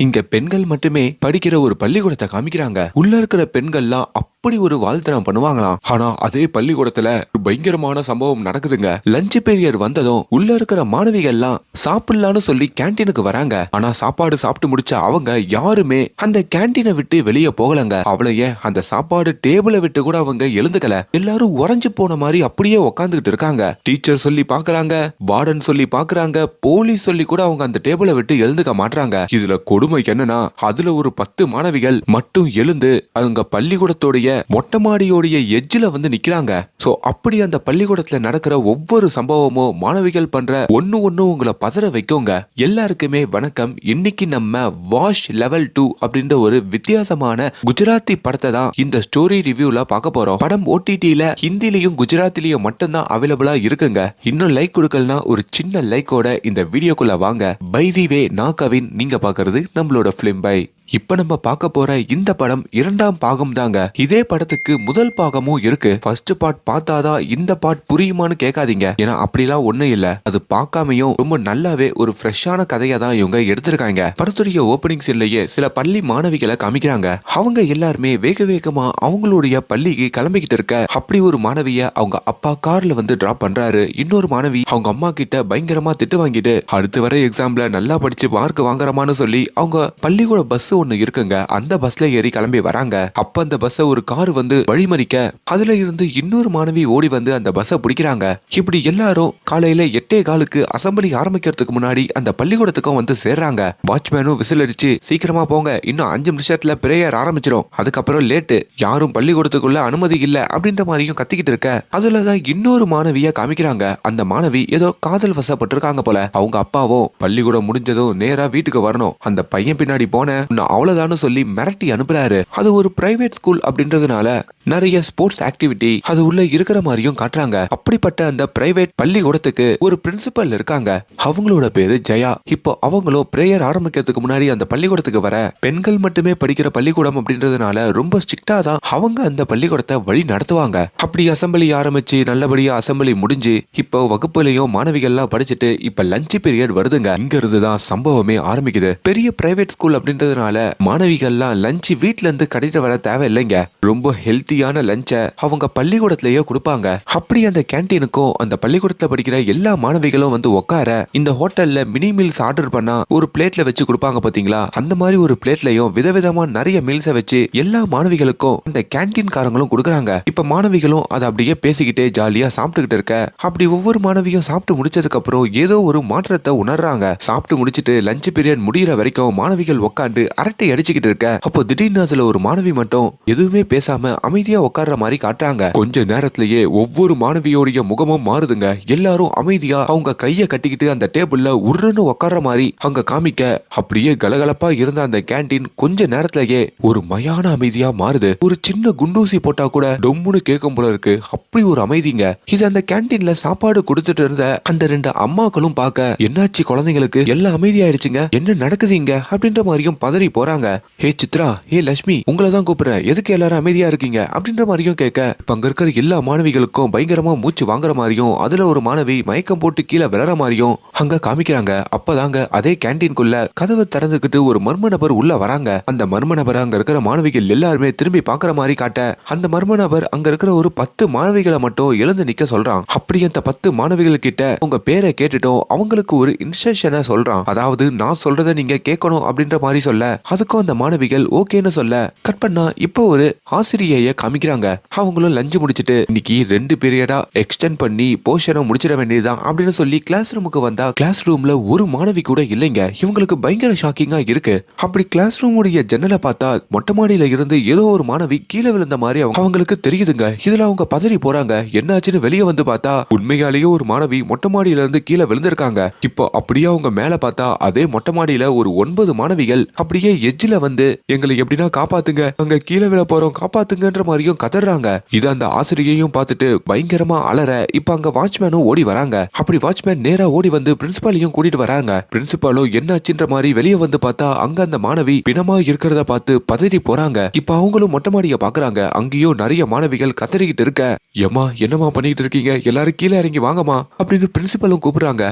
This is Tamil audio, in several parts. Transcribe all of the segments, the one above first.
இங்க பெண்கள் மட்டுமே படிக்கிற ஒரு பள்ளிக்கூடத்தை காமிக்கிறாங்க. உள்ள இருக்கிற பெண்கள்லாம் அப்படி ஒரு வாழ்த்தனம் பண்ணுவாங்களாம். ஆனா அதே பள்ளிக்கூடத்துல ஒரு பயங்கரமான சம்பவம் நடக்குதுங்க. லஞ்ச் பீரியட் வந்ததும் உள்ள இருக்கிற மாணவிகள்லாம் சாப்பிடலான்னு சொல்லி கேண்டீனுக்கு வராங்க. ஆனா சாப்பாடு சாப்பிட்டு முடிச்ச அவங்க யாருமே அந்த கேண்டீனை விட்டு வெளியே போகலங்க. அவளையே அந்த சாப்பாடு டேபிளை விட்டு கூட அவங்க எழுந்துக்கல. எல்லாரும் உறைஞ்சு போன மாதிரி அப்படியே உட்காந்துக்கிட்டு இருக்காங்க. டீச்சர் சொல்லி பாக்குறாங்க, வார்டன் சொல்லி பாக்குறாங்க, போலீஸ் சொல்லி கூட அவங்க அந்த டேபிளை விட்டு எழுந்துக்க மாட்டாங்க. இதுல கொடுமை என்னன்னா, அதுல ஒரு 10 மாணவிகள் மட்டும் எழுந்து அவங்க பள்ளிக்கூடத்தோடைய மொட்டை மாடியோடைய எட்ஜில வந்து நிக்கிறாங்க. சோ அப்படி அந்த பள்ளிக்கூடத்துல நடக்கிற ஒவ்வொரு சம்பவமும் மாணவிகள் பண்ற ஒன்னு உங்களை பதற வைக்குங்க. எல்லாருக்குமே வணக்கம். இன்னைக்கு நம்ம வாஷ் லெவல் 2 அப்படின்ற ஒரு வித்தியாசமான குஜராத்தி படத்தை தான் இந்த ஸ்டோரி ரிவ்யூல பார்க்க போறோம். படம் ஓடிடில ஹிந்திலையும் குஜராத்திலையும் மட்டும்தான் அவைலபிளா இருக்குங்க. இன்னும் லைக் கொடுக்கலனா ஒரு சின்ன லைக்கோட இந்த வீடியோக்குள்ள வாங்க. பை தி வே, நான் கவின், நீங்க பாக்குறது நம்மளோட பிலிம் பை. இப்ப நம்ம பார்க்க போற இந்த படம் 2ஆம் பாகம் தாங்க. இதே படத்துக்கு முதல் பாகமும் இருக்கு. ஃபர்ஸ்ட் பார்ட் பார்த்தாதான் இந்த பார்ட் புரியுமான்னு கேட்காதீங்க. ஏன்னா அப்படிலாம் ஒண்ணும் இல்ல. அது பார்க்காமையும் ரொம்ப நல்லாவே ஒரு ஃப்ரெஷ்ஷான கதையை தான் இவங்க எடுத்திருக்காங்க. படத்துடைய ஓபனிங் சீன்லயே சில பள்ளி மாணவிகளை காமிக்கிறாங்க. அவங்க எல்லாருமே வேக வேகமா அவங்களுடைய பள்ளிக்கு கிளம்பிக்கிட்டு இருக்க அப்படி ஒரு மாணவிய அவங்க அப்பா கார்ல வந்து டிராப் பண்றாரு. இன்னொரு மாணவி அவங்க அம்மா கிட்ட பயங்கரமா திட்டு வாங்கிட்டு அடுத்து வர எக்ஸாம்ல நல்லா படிச்சு மார்க் வாங்குறமான்னு சொல்லி அவங்க பள்ளிக்கூட பஸ் ஒண்ணு இருக்குங்க. அந்த பஸ்ல ஏறி கிளம்பி வராங்க. அப்ப அந்த பஸ் ஒரு கார் வந்து வழிமறிக்க அதுல இருந்து இன்னொரு மாணவி ஓடி வந்து அந்த பஸ்ஸை பிடிக்கிறாங்க. இப்படி எல்லாரும் காலையில 8:15 அசம்பிளி ஆரம்பிக்கிறதுக்கு முன்னாடி அந்த பள்ளிக்கூடத்துக்கும் வந்து சேர்றாங்க. வாட்ச்மேனும் விசில் அடிச்சு சீக்கிரமா போங்க, இன்னும் 5 நிமிஷத்துல பிரேயர் ஆரம்பிச்சிடும், அதுக்கப்புறம் லேட்டு, யாரும் பள்ளிக்கூடத்துக்குள்ள அனுமதி இல்ல அப்படின்ற மாதிரியும் கத்திக்கிட்டு இருக்க அதுலதான் இன்னொரு மாணவிய காமிக்கிறாங்க. அந்த மாணவி ஏதோ காதல் வசப்பட்டிருக்காங்க போல. அவங்க அப்பாவும் பள்ளிக்கூடம் முடிஞ்சதும் நேரா வீட்டுக்கு வரணும், அந்த பையன் பின்னாடி போன அவ்வளவுதான்னு சொல்லி மிரட்டி அனுப்புறாரு. அது ஒரு பிரைவேட் ஸ்கூல் அப்படின்றதுனால நிறைய ஸ்போர்ட்ஸ் ஆக்டிவிட்டி அது உள்ள இருக்கிற மாதிரியும் காட்டுறாங்க. அப்படிப்பட்ட அந்த பிரைவேட் பள்ளிக்கூடத்துக்கு ஒரு பிரின்சிபல் இருக்காங்க. அவங்களோட பேரு ஜெயா. இப்போ அவங்களும் பிரேயர் ஆரம்பிக்கிறதுக்கு முன்னாடி அந்த பள்ளிக்கூடத்துக்கு வர பெண்கள் மட்டுமே படிக்கிற பள்ளிக்கூடம் அப்படின்றதுனால ரொம்ப ஸ்ட்ரிக்டா தான் அவங்க அந்த பள்ளிக்கூடத்தை வழி நடத்துவாங்க. அப்படி அசம்பிளி ஆரம்பிச்சு நல்லபடியா அசம்பிளி முடிஞ்சு இப்போ வகுப்புலயும் மாணவிகள்லாம் படிச்சுட்டு இப்ப லஞ்ச் பீரியட் வருதுங்க. இங்க இருந்துதான் சம்பவமே ஆரம்பிக்குது. பெரிய பிரைவேட் ஸ்கூல் அப்படின்றதுனால மாணவிகள்லாம் லஞ்ச் வீட்ல இருந்து கட்டிட்டு வர தேவை இல்லைங்க. ரொம்ப ஹெல்த்தியான லஞ்ச அவங்க பள்ளிக்கூடத்திலேயே கொடுப்பாங்க. அப்படி அந்த கேண்டீனுக்கும் அந்த பள்ளிக்கூடத்துல படிக்கிற எல்லா மாணவிகளும் வந்து உட்கார இந்த ஹோட்டல்ல மினி மீல்ஸ் ஆர்டர் பண்ணா ஒரு பிளேட்ல வச்சு கொடுப்பாங்க பாத்தீங்களா, அந்த மாதிரி ஒரு பிளேட்லயும் விதவிதமா நிறைய மீல்ஸை வச்சு எல்லா மாணவிகளுக்கும் அந்த கேண்டீன் காரங்களும் கொடுக்கறாங்க. இப்ப மாணவிகளும் அதை அப்படியே பேசிக்கிட்டே ஜாலியா சாப்பிட்டுக்கிட்டு இருக்க அப்படி ஒவ்வொரு மாணவியும் சாப்பிட்டு முடிச்சதுக்கு அப்புறம் ஏதோ ஒரு மாற்றத்தை உணர்றாங்க. சாப்பிட்டு முடிச்சிட்டு லஞ்ச் பீரியட் முடிகிற வரைக்கும் மாணவிகள் உட்காந்து அரட்டை அடிச்சுக்கிட்டு இருக்க அப்போ திடீர்னு அதுல ஒரு மாணவி மட்டும் எதுவுமே பேசாம அமைதியா உட்கார்ற மாதிரி காட்டுறாங்க. கொஞ்ச நேரத்திலேயே ஒவ்வொரு மாணவியோடைய முகமும் மாறுதுங்க. எல்லாரும் அமைதியா அவங்க கைய கட்டிக்கிட்டு அந்த டேபிள்ல உருன்னு உட்கார்ற மாதிரி அங்க காமிக்க அப்படியே கலகலப்பா இருந்த அந்த கேண்டீன் கொஞ்ச நேரத்திலேயே ஒரு மயான அமைதியா மாறுது. ஒரு சின்ன குண்டூசி போட்டா கூட டொம்முன்னு கேட்கும் போல இருக்கு. அப்படி ஒரு அமைதிங்க. இது அந்த கேண்டீன்ல சாப்பாடு கொடுத்துட்டு இருந்த அந்த 2 அம்மாக்களும் பார்க்க என்னாச்சு குழந்தைங்களுக்கு, எல்லாம் அமைதியாயிடுச்சுங்க, என்ன நடக்குதுங்க அப்படின்ற மாதிரியும் பதறி போறாங்க. ஹே சித்ரா, ஹே லட்சுமி, உங்களை தான் கூப்பிடுறேன், எதுக்கு எல்லாரும் அமைதியா இருக்கீங்க அப்படின்ற மாதிரியும் கேட்க இப்ப அங்க இருக்கிற எல்லா மாணவிகளுக்கும் பயங்கரமா மூச்சு வாங்குற மாதிரியும் அதுல ஒரு மாணவி மயக்கம் போட்டு கீழே விழற மாதிரியும் அங்க காமிக்கிறாங்க. அப்பதாங்க அதே கேண்டீன்குள்ள கதவை திறந்துக்கிட்டு ஒரு மர்ம நபர் உள்ள வராங்க. அந்த மர்ம நபர் அங்க இருக்கிற மாணவிகள் எல்லாருமே திரும்பி பாக்குற மாதிரி காட்ட அந்த மர்ம நபர் அங்க இருக்கிற ஒரு 10 மாணவிகளை மட்டும் எழுந்து நிக்க சொல்றான். அப்படி அந்த 10 மாணவிகள் கிட்ட உங்க பேரை கேட்டுட்டோம், அவங்களுக்கு ஒரு இன்ஸ்ட்ரக்ஷனை சொல்றான். அதாவது நான் சொல்றதை நீங்க கேட்கணும் அப்படின்ற மாதிரி சொல்ல அதுக்கும் அந்த மாணவிகள் ஓகேன்னு சொல்ல கட் பண்ணா இப்போ ஒரு ஆசிரியைய காமிக்கிறாங்க. அவங்களும் லஞ்ச் முடிச்சிட்டு இன்னைக்கு 2 பீரியடா எக்ஸ்டெண்ட் பண்ணி போர்ஷனை முடிச்சிட வேண்டியதுதான் அப்படின்னு சொல்லி கிளாஸ் ரூமுக்கு வந்தா கிளாஸ் ரூம்ல ஒரு மாணவி கூட இல்லைங்க. இவங்களுக்கு பயங்கர ஷாக்கிங்கா இருக்கு. அப்படி கிளாஸ் ரூம் உடைய ஜன்னலை பார்த்தா மொட்டை மாடியில இருந்து ஏதோ ஒரு மாணவி கீழே விழுந்த மாதிரி அவங்களுக்கு தெரியுதுங்க. இதுல அவங்க பதறி போறாங்க. என்னாச்சுன்னு வெளியே வந்து பார்த்தா உண்மையாலேயே ஒரு மாணவி மொட்டை மாடியில இருந்து கீழே விழுந்திருக்காங்க. இப்போ அப்படியே அவங்க மேல பார்த்தா அதே மொட்டை மாடியில ஒரு 9 மாணவிகள் அப்படியே எட்ஜில வந்து எங்களை எப்படின்னா காப்பாத்துங்க, அங்க கீழே விழ போறோம், காப்பாத்துங்கன்ற மாதிரியும் கதறாங்க. இது அந்த ஆசிரியையும் பார்த்துட்டு பயங்கரமா அலற இப்ப அங்க வாட்ச்மேனும் ஓடி வராங்க. அப்படி வாட்ச்மேன் நேரா ஓடி வந்து பிரின்சிபாலையும் கூட்டிட்டு வராங்க. பிரின்சிபாலும் என்னாச்சுன்ற மாதிரி வெளியே வந்து பார்த்தா அங்க அந்த மாணவி பிணமா இருக்கிறத பார்த்து பதறி போறாங்க. இப்ப அவங்களும் மொட்டை மாடிய பாக்குறாங்க. அங்கேயும் நிறைய மாணவிகள் கதறிக்கிட்டு இருக்க, ஏமா என்னமா பண்ணிட்டு இருக்கீங்க, எல்லாரும் கீழே இறங்கி வாங்கம்மா அப்படின்னு பிரின்சிபலும் கூப்பிடுறாங்க.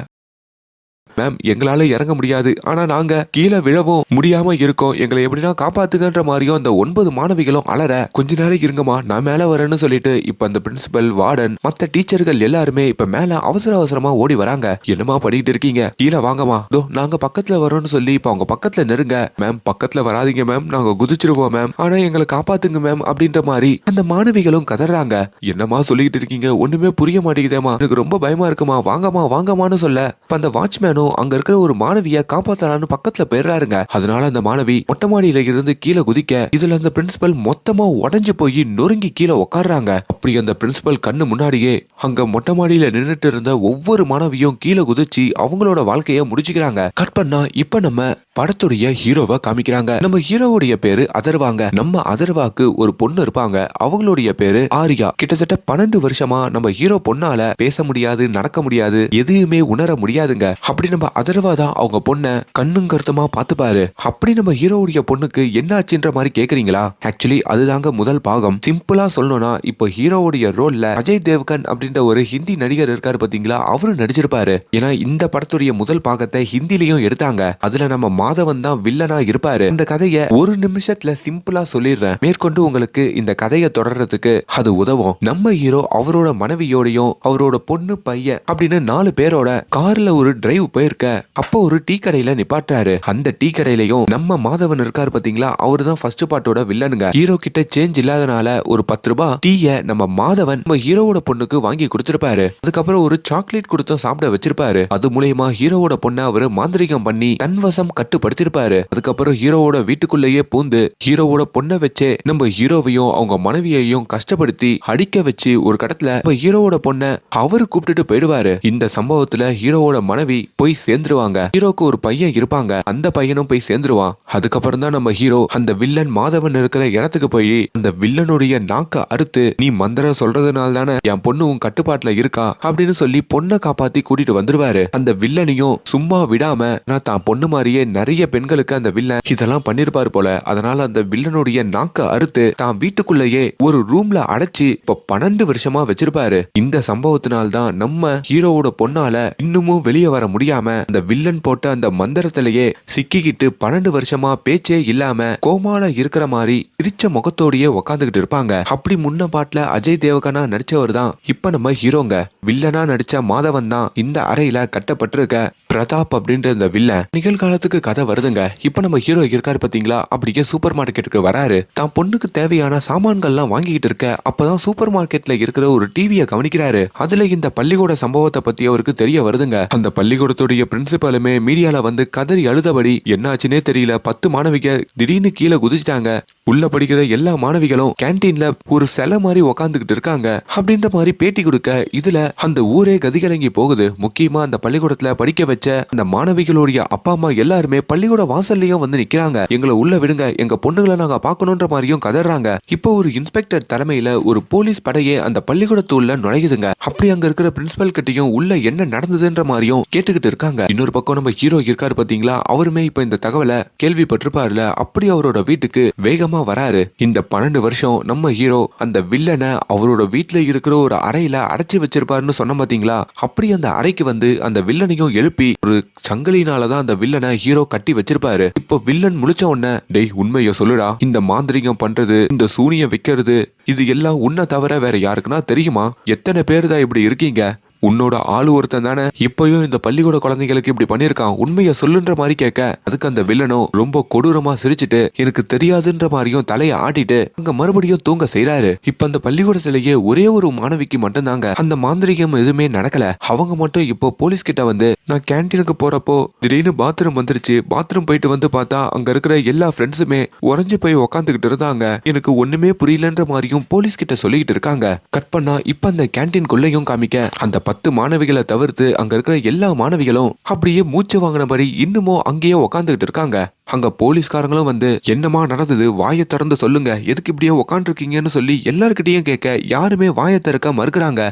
மேம் எங்களால இறங்க முடியாது, ஆனா நாங்க கீழே விழவும் முடியாம இருக்கோம், எங்களை எப்படின்னா காப்பாத்துங்கன்ற மாதிரியும் அந்த 9 மாணவிகளும் அலற, கொஞ்ச நேரம் இருங்கம்மா நான் மேல வரேன்னு சொல்லிட்டு இப்ப அந்த பிரின்சிபல், வார்டன், மத்த டீச்சர்கள் எல்லாருமே இப்ப மேல அவசர அவசரமா ஓடி வராங்க. என்னமா பண்ணிட்டு இருக்கீங்க, கீழே வாங்கம்மா, தோ நாங்க பக்கத்துல வரோம்னு சொல்லி இப்ப அவங்க பக்கத்துல நெருங்க. மேம் பக்கத்துல வராதீங்க மேம், நாங்க குதிச்சிருவோம் மேம், ஆனா எங்களை காப்பாத்துங்க மேம் அப்படின்ற மாதிரி அந்த மாணவிகளும் கதறாங்க. என்னமா சொல்லிட்டு இருக்கீங்க, ஒண்ணுமே புரிய மாட்டேங்குதேமா, எனக்கு ரொம்ப பயமா இருக்குமா, வாங்கம்மா வாங்கம்மான்னு சொல்ல அந்த வாட்ச்மேனும் அங்க இருக்கிற ஒரு மாணவிய காப்பாத்தலான்னு பக்கத்துல போயிடுறாருங்க. அதனால அந்த மாணவி மொட்டை மாடியில இருந்து கீழே குதிக்க, இதுல அந்த பிரின்சிபல் மொத்தமா உடைஞ்சு போய் நொறுங்கி கீழே உட்கார்றாங்க. அப்படி அந்த பிரின்சிபல் கண்ணு முன்னாடியே அங்க மொட்டை மாடியில நின்னுட்டு இருந்த ஒவ்வொரு மாணவியும் கீழே குதிச்சு அவங்களோட வாழ்க்கைய முடிச்சுக்கிறாங்க. கட் பண்ணா இப்ப நம்ம படத்துடைய ஹீரோவை காமிக்கிறாங்க. நம்ம ஹீரோவுடைய பேரு அதர்வாங்க. நம்ம அதர்வாக்கு ஒரு பொண்ணு இருப்பாங்க, அவங்களுடைய பேரு ஆரியா. கிட்டத்தட்ட 12 வருஷமா நம்ம ஹீரோ பொண்ணால பேச முடியாது, நடக்க முடியாது, எதுவுமே உணர முடியாதுங்க. அப்படி நம்ம அதர்வா தான் அவங்க பொண்ண கண்ணும் கருத்துமா பாத்துப்பாரு. அப்படி நம்ம ஹீரோவுடைய பொண்ணுக்கு என்ன ஆச்சுன்ற மாதிரி கேக்குறீங்களா? ஆக்சுவலி அதுதாங்க முதல் பாகம். சிம்பிளா சொல்லணும்னா இப்போ ஹீரோவுடைய ரோல்ல அஜய் தேவ்கன் அப்படின்ற ஒரு ஹிந்தி நடிகர் இருக்காரு பாத்தீங்களா, அவரு நடிச்சிருப்பாரு. ஏன்னா இந்த படத்துடைய முதல் பாகத்தை ஹிந்திலையும் எடுத்தாங்க. அதுல நம்ம மாதவன் தான் வில்லனா இருப்பாரு. இந்த கதையை ஒரு நிமிஷத்துல சிம்பிளா சொல்லிடுறேன், மேற்கொண்டு உங்களுக்கு இந்த கதையை தொடர்றதுக்கு அது உதவும். நம்ம ஹீரோ அவரோட மனைவியோடையும் அவரோட பொண்ணு, பையன் அப்படின்னு 4 பேரோட கார்ல ஒரு டிரைவ் போயிருக்க, அப்போ ஒரு டீ கடையில நிப்பாட்டாரு. அந்த டீ கடையிலயும் நம்ம மாதவன் இருக்காரு பாத்தீங்களா, அவரு தான் ஃபர்ஸ்ட் பார்ட்டோட வில்லனுங்க. ஹீரோ கிட்ட சேஞ்ச் இல்லாதனால ஒரு 10 ரூபாய் டீய நம்ம மாதவன் நம்ம ஹீரோவோட பொண்ணுக்கு வாங்கி கொடுத்திருப்பாரு. அதுக்கப்புறம் ஒரு சாக்லேட் கொடுத்து சாப்பிட வச்சிருப்பாரு. அது மூலமா ஹீரோவோட பொண்ணை அவரு மாந்திரிகம் பண்ணி தன்வசம் கட்டுப்படுத்திருப்பாரு. அதுக்கப்புறம் ஹீரோவோட வீட்டுக்குள்ளேயே பூந்து ஹீரோவோட பொண்ணை வச்சே நம்ம ஹீரோவையும் அவங்க மனைவியையும் கஷ்டப்படுத்தி அடிக்க வச்சு ஒரு கடத்துல நம்ம ஹீரோவோட பொண்ணை அவரு கூப்பிட்டுட்டு போயிடுவாரு. இந்த சம்பவத்துல ஹீரோவோட மனைவி போய் சேர்ந்துருவாங்க. ஹீரோக்கு ஒரு பையன் இருப்பாங்க, அந்த பையனும் போய் சேர்ந்துருவான். அதுக்கப்புறம் தான் நம்ம ஹீரோ அந்த வில்லன் மாதவன் இருக்கிற இடத்துக்கு போய் அந்த வில்லனுடைய நாக்க அறுத்து, நீ மந்திரம் சொல்றதுனால தானே என் பொண்ணு உன் கட்டுப்பாட்டுல இருக்கா அப்படின்னு சொல்லி பொண்ணை காப்பாத்தி கூட்டிட்டு வந்துருவாரு. அந்த வில்லனையும் சும்மா விடாம, நான் தான் பொண்ணு மாதிரியே நிறைய பெண்களுக்கு அந்த வில்லன் இதெல்லாம் பண்ணிருப்பாரு போல, அதனால அந்த வில்லனுடைய நாக்க அறுத்து தான் வீட்டுக்குள்ளேயே ஒரு ரூம்ல அடைச்சு இப்ப 12 வருஷமா வச்சிருப்பாரு. இந்த சம்பவத்தினால்தான் நம்ம ஹீரோவோட பொண்ணால இன்னமும் வெளியே வர முடியாம அந்த வில்லன் போட்ட அந்த மந்திரத்திலேயே சிக்கிக்கிட்டு 12 வருஷமா பேச்சே இல்லாம கோமால இருக்கிற மாதிரி பிரிச்ச முகத்தோடயே உக்காந்துகிட்டு இருப்பாங்க. அப்படி முன்ன பாட்டுல அஜய் தேவகனா நடிச்சவர் தான் இப்ப நம்ம ஹீரோங்க. வில்லனா நடிச்ச மாதவன் தான் இந்த அறையில கட்டப்பட்டிருக்க பிரதாப் அப்படின்ற இந்த வில்லன். நிகழ்காலத்துக்கு கதை வருதுங்க. இப்ப நம்ம ஹீரோ இருக்காரு பாத்தீங்களா, அப்படியே சூப்பர் மார்க்கெட்டுக்கு வராரு. தான் பொண்ணுக்கு தேவையான சாமான்கள்லாம் வாங்கிட்டு இருக்க, அப்பதான் சூப்பர் மார்க்கெட்ல இருக்கிற ஒரு டிவியை கவனிக்கிறாரு. அதுல இந்த பள்ளிக்கூட சம்பவத்தை பத்தி அவருக்கு தெரிய வருதுங்க. அந்த பள்ளிக்கூடத்துடைய பிரின்சிபாலுமே மீடியால வந்து கதறி அழுதபடி, என்னாச்சுன்னே தெரியல, 10 மாணவிக திடீர்னு கீழே குதிச்சிட்டாங்க, உள்ள படிக்கிற எல்லா மாணவிகளும் கேன்டீன்ல ஒரு சிலை மாதிரி உக்காந்துகிட்டு இருக்காங்க அப்படின்ற மாதிரி பேட்டி கொடுக்க, இதுல அந்த ஊரே கதிகலங்கி போகுது. முக்கியமா அந்த பள்ளிக்கூடத்துல படிக்க வச்ச அந்த மாணவிகளுடைய அப்பா அம்மா எல்லாருமே பள்ளிக்கூட வாசல்லையும் வந்து நிக்கிறாங்க. எங்களை உள்ள விடுங்க, எங்க பொண்ணுங்களை நாங்க பாக்கணும்ன்ற மாதிரியும் கதறாங்க. இப்போ ஒரு இன்ஸ்பெக்டர் தலைமையில ஒரு போலீஸ் படையே அந்த பள்ளிக்கூடத்து உள்ள நுழையுதுங்க. அப்படி அங்க இருக்கிற பிரின்சிபல் கிட்டையும் உள்ள என்ன நடந்ததுன்ற மாதிரியும் கேட்டுக்கிட்டு இருக்காங்க. இன்னொரு பக்கம் நம்ம ஹீரோ இருக்காரு பாத்தீங்களா, அவருமே இப்ப இந்த தகவலை கேள்விப்பட்டிருப்பாருல, அப்படி அவரோட வீட்டுக்கு வேகமா வராரு. இந்த 12 வருஷம் நம்ம ஹீரோ அந்த வில்லனை அவரோட வீட்டுல இருக்கிற ஒரு அறையில அடைச்சு வச்சிருப்பாருன்னு சொன்ன பாத்தீங்களா, அப்படி அந்த அறைக்கு வந்து அந்த வில்லனையும் எழுப்பி ஒரு சங்கிலினாலதான் அந்த வில்லனை ஹீரோ கட்டி வச்சிருப்பாரு. இப்போ வில்லன் முழிச்ச உடனே, டேய் உண்மைய சொல்லுடா, இந்த மாந்திரிகம் பண்றது, இந்த சூனியம் வைக்கிறது, இது எல்லாம் உன்னை தவிர வேற யாருக்குன்னா தெரியுமா? எத்தனை பேர் தான் இப்படி இருக்கீங்க? உன்னோட ஆளு ஒருத்தன் தானே இப்பயும் இந்த பள்ளிக்கூட குழந்தைகளுக்கு இப்படி பண்ணிருக்கான், உண்மைய சொல்லுன்ற மாதிரி கேட்க, அதுக்கு அந்த வில்லனும் ரொம்ப கொடூரமா சிரிச்சுட்டு எனக்கு தெரியாதுன்ற மாதிரியும் தலையை ஆட்டிட்டு அங்க மறுபடியும் தூங்க செய்யறாரு. இப்ப அந்த பள்ளிக்கூடத்திலேயே ஒரே ஒரு மாணவிக்கு மட்டும் தாங்க அந்த மாந்திரிகம் எதுவுமே நடக்கல. அவங்க மட்டும் இப்போ போலீஸ் கிட்ட வந்து, நான் கேன்டீனுக்கு போறப்போ திடீர்னு பாத்ரூம் வந்துருச்சு, பாத்ரூம் போயிட்டு வந்து பார்த்தா அங்க இருக்கிற எல்லா ஃப்ரெண்ட்ஸுமே உறைஞ்சு போய் உக்காந்துக்கிட்டு இருந்தாங்க, எனக்கு ஒண்ணுமே புரியலன்ற மாதிரியும் போலீஸ் கிட்ட சொல்லிக்கிட்டு இருக்காங்க. கட் பண்ணா இப்ப அந்த கேன்டீன்குள்ளேயும் காமிக்க, அந்த 10 மாணவிகளை தவிர்த்து அங்க இருக்கிற எல்லா மாணவிகளும் அப்படியே மூச்சு வாங்கினபடி இன்னமும் அங்கேயே உக்காந்துக்கிட்டு இருக்காங்க. அங்க போலீஸ்காரங்களும் வந்து, என்னமா நடந்தது, வாயை திறந்து சொல்லுங்க, எதுக்கு இப்படியே உக்காந்துருக்கீங்கன்னு சொல்லி எல்லார்கிட்டையும் கேட்க, யாருமே வாயை திறக்க மறுக்கிறாங்க.